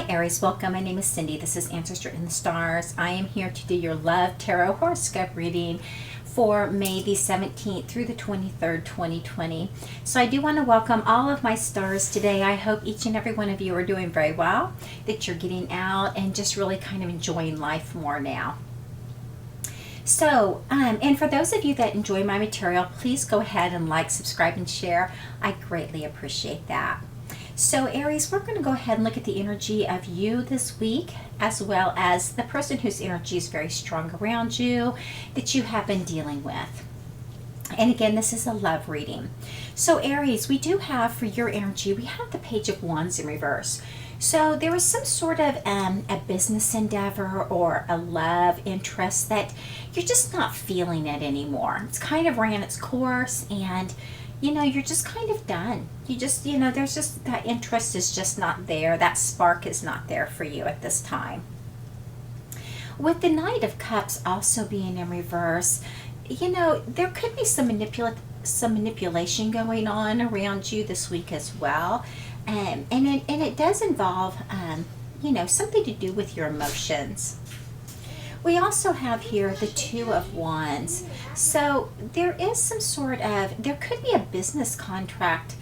Aries, welcome. My name is Cindy. This is Answers Written in the Stars. I am here to do your Love Tarot horoscope reading for May the 17th through the 23rd, 2020. So I do want to welcome all of my stars today. I hope each and every one of you are doing very well, that you're getting out and just really kind of enjoying life more now. So, and for those of you that enjoy my material, please go ahead and like, subscribe, and share. I greatly appreciate that. So Aries, we're going to go ahead and look at the energy of you this week, as well as the person whose energy is very strong around you that you have been dealing with. And again, this is a love reading. So Aries, we do have for your energy, we have the Page of Wands in reverse. So there was some sort of a business endeavor or a love interest that you're just not feeling it anymore. It's kind of ran its course and you're just kind of done. You just, there's just, that interest is just not there. That spark is not there for you at this time. With the Knight of Cups also being in reverse, there could be some manipulation going on around you this week as well. And it does involve, something to do with your emotions. We also have here the Two of Wands. So there is some sort of, there could be a business contract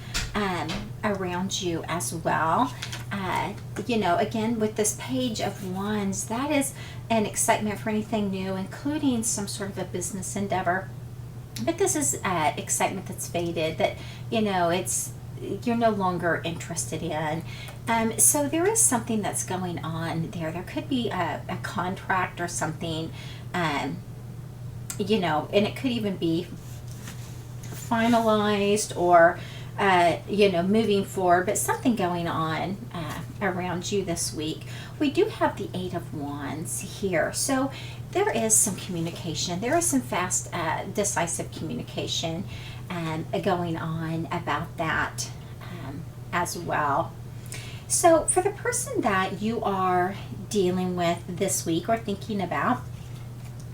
around you as well. Again, with this Page of Wands, that is an excitement for anything new, including some sort of a business endeavor. But this is excitement that's faded, that, you're no longer interested in. So there is something that's going on there. There could be a contract or something, and it could even be finalized or, moving forward, but something going on around you this week. We do have the Eight of Wands here. So there is some communication. There is some fast, decisive communication going on about that as well. So for the person that you are dealing with this week or thinking about,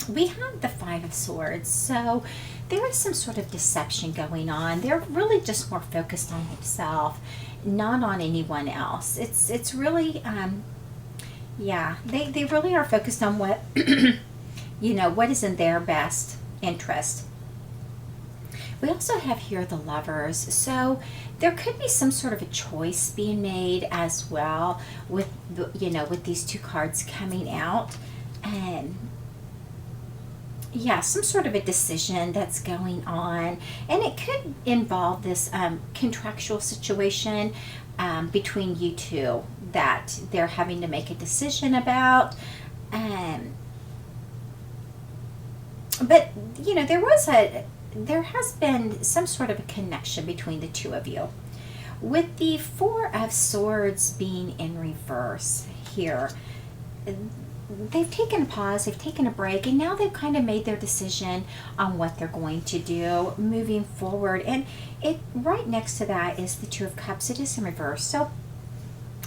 we have the Five of Swords. So there is some sort of deception going on. They're really just more focused on themselves, not on anyone else. It's really, they really are focused on what, what is in their best interest. We also have here the Lovers. So there could be some sort of a choice being made as well with, with these two cards coming out. Some sort of a decision that's going on. And it could involve this contractual situation between you two that they're having to make a decision about. But, there has been some sort of a connection between the two of you. With the Four of Swords being in reverse here, they've taken a pause, they've taken a break, and now they've kind of made their decision on what they're going to do moving forward. And it right next to that is the Two of Cups. It is in reverse. So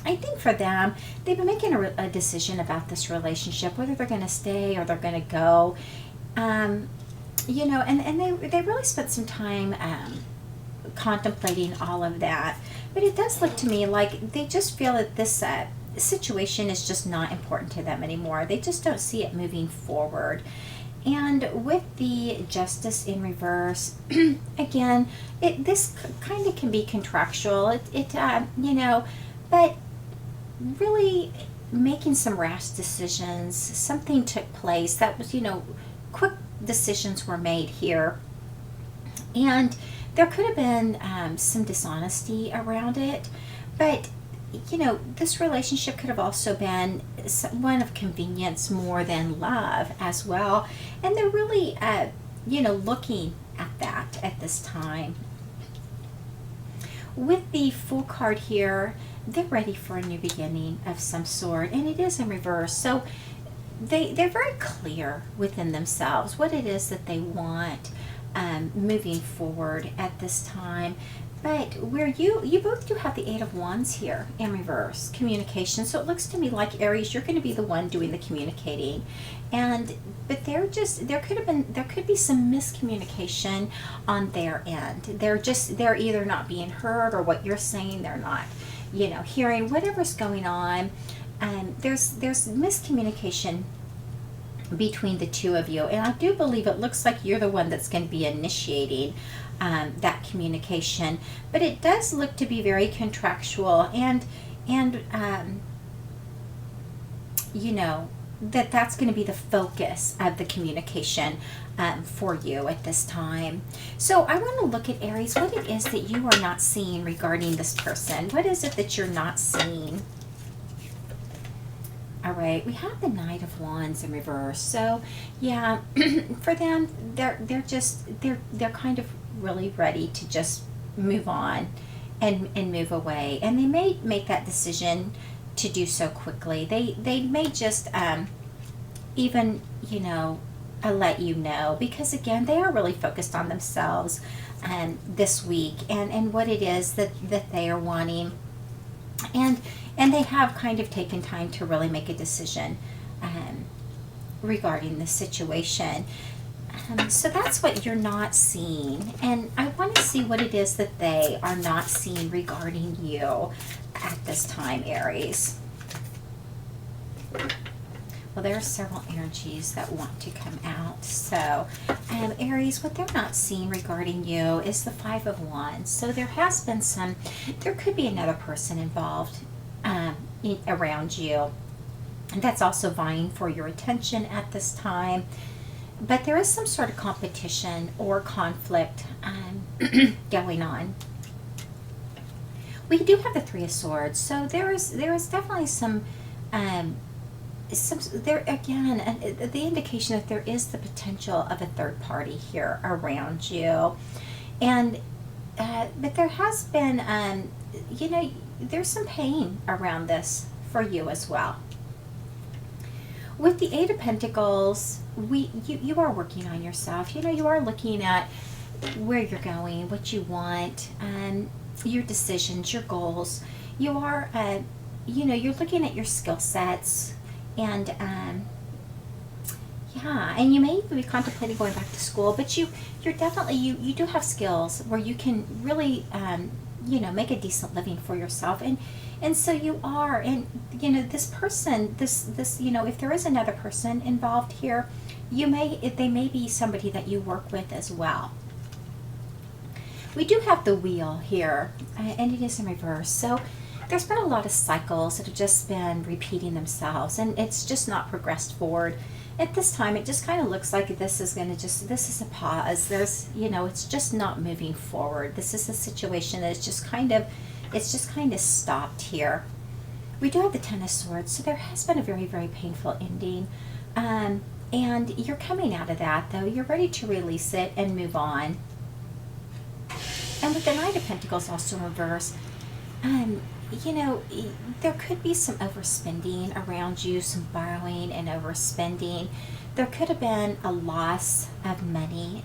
I think for them, they've been making a decision about this relationship, whether they're going to stay or they're going to go. And they really spent some time contemplating all of that. But it does look to me like they just feel that this situation is just not important to them anymore. They just don't see it moving forward. And with the Justice in reverse, again, this kind of can be contractual. But really making some rash decisions. Something took place that was, quick decisions were made here, and there could have been some dishonesty around it, but this relationship could have also been one of convenience more than love as well, and they're really looking at that at this time. With the Fool card here, they're ready for a new beginning of some sort, and it is in reverse. So they're very clear within themselves what it is that they want moving forward at this time. But where you both do have the Eight of Wands here in reverse, communication. So it looks to me like, Aries, you're going to be the one doing the communicating. But there could be some miscommunication on their end. They're either not being heard, or what you're saying they're not, hearing, whatever's going on. there's miscommunication between the two of you, and I do believe it looks like you're the one that's going to be initiating that communication, but it does look to be very contractual, and you know, that's going to be the focus of the communication for you at this time. So I want to look at, Aries, what it is that you are not seeing regarding this person. What is it that you're not seeing? All right, we have the Knight of Wands in reverse. So yeah, for them, they're kind of really ready to just move on and move away, and they may make that decision to do so quickly. They may just even, you know, let you know, because again, they are really focused on themselves this week and what it is that they are wanting, and they have kind of taken time to really make a decision regarding the situation. So that's what you're not seeing, and I want to see what it is that they are not seeing regarding you at this time, Aries. Well, there are several energies that want to come out. So, Aries, what they're not seeing regarding you is the Five of Wands. So there has been there could be another person involved around you, and that's also vying for your attention at this time. But there is some sort of competition or conflict going on. We do have the Three of Swords, so there is definitely some there again, the indication that there is the potential of a third party here around you, and but there has been you know, there's some pain around this for you as well. With the Eight of Pentacles, you are working on yourself. You know, you are looking at where you're going, what you want, your decisions, your goals. You are, you know, you're looking at your skill sets, and yeah, and you may even be contemplating going back to school, but you're definitely, you do have skills where you can really, you know, make a decent living for yourself, and so you are, and you know, this person, this you know, if there is another person involved here, they may be somebody that you work with as well. We do have the Wheel here, and it is in reverse. So there's been a lot of cycles that have just been repeating themselves, and it's just not progressed forward. At this time, it just kind of looks like this is a pause. There's, you know, it's just not moving forward. This is a situation that is just kind of, it's just kind of stopped here. We do have the Ten of Swords, so there has been a very, very painful ending. And you're coming out of that, though. You're ready to release it and move on. And with the Knight of Pentacles also in reverse, you know, there could be some overspending around you, some borrowing and overspending. There could have been a loss of money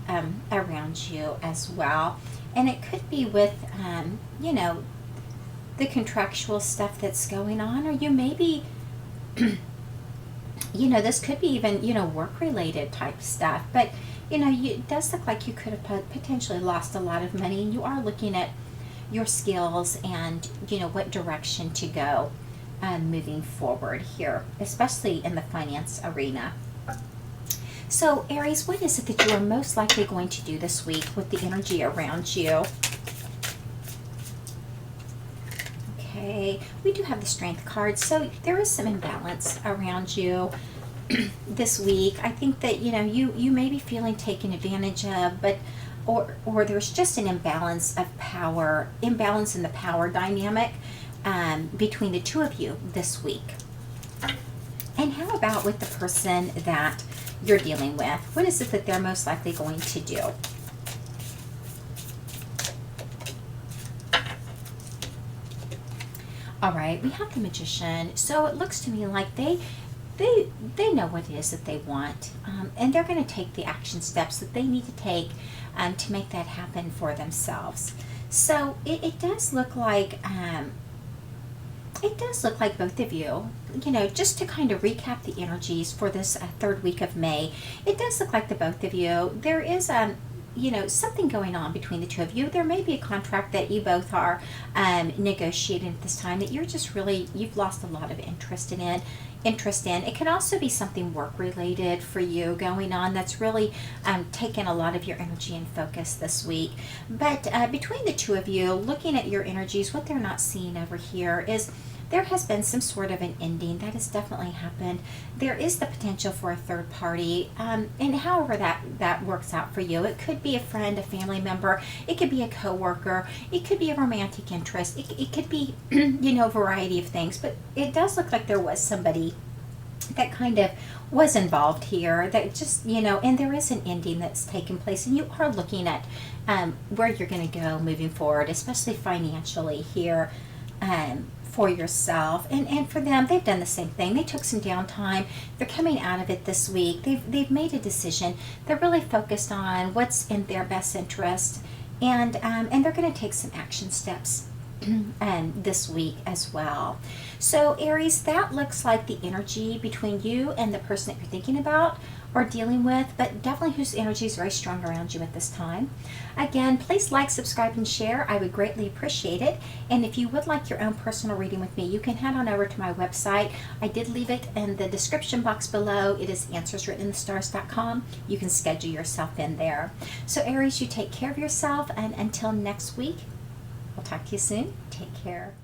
around you as well. And it could be with, you know, the contractual stuff that's going on, or you may be, you know, this could be even, you know, work-related type stuff. But, you know, it does look like you could have potentially lost a lot of money, and you are looking at your skills and, you know, what direction to go moving forward here, especially in the finance arena. So, Aries, what is it that you are most likely going to do this week with the energy around you? Okay, we do have the Strength card, so there is some imbalance around you this week. I think that, you know, you may be feeling taken advantage of, but or there's just an imbalance of power, imbalance in the power dynamic between the two of you this week. And how about with the person that you're dealing with? What is it that they're most likely going to do? All right, we have the Magician. So it looks to me like they know what it is that they want, and they're going to take the action steps that they need to take to make that happen for themselves. So it does look like both of you, you know, just to kind of recap the energies for this third week of May, it does look like the both of you, there is something going on between the two of you. There may be a contract that you both are negotiating at this time that you've lost a lot of interest in. It can also be something work related for you going on that's really taken a lot of your energy and focus this week. But between the two of you, looking at your energies, what they're not seeing over here is there has been some sort of an ending that has definitely happened. There is the potential for a third party, and however that works out for you. It could be a friend, a family member, it could be a coworker, it could be a romantic interest, it could be a variety of things, but it does look like there was somebody that kind of was involved here that just, and there is an ending that's taken place, and you are looking at where you're going to go moving forward, especially financially here. For yourself and for them, they've done the same thing. They took some downtime. They're coming out of it this week. They've made a decision. They're really focused on what's in their best interest, and they're going to take some action steps this week as well. So Aries, that looks like the energy between you and the person that you're thinking about or dealing with, but definitely whose energy is very strong around you at this time. Again, please like, subscribe, and share. I would greatly appreciate it. And if you would like your own personal reading with me, you can head on over to my website. I did leave it in the description box below. It is answerswritteninthestars.com. You can schedule yourself in there. So Aries, you take care of yourself, and until next week, I'll talk to you soon. Take care.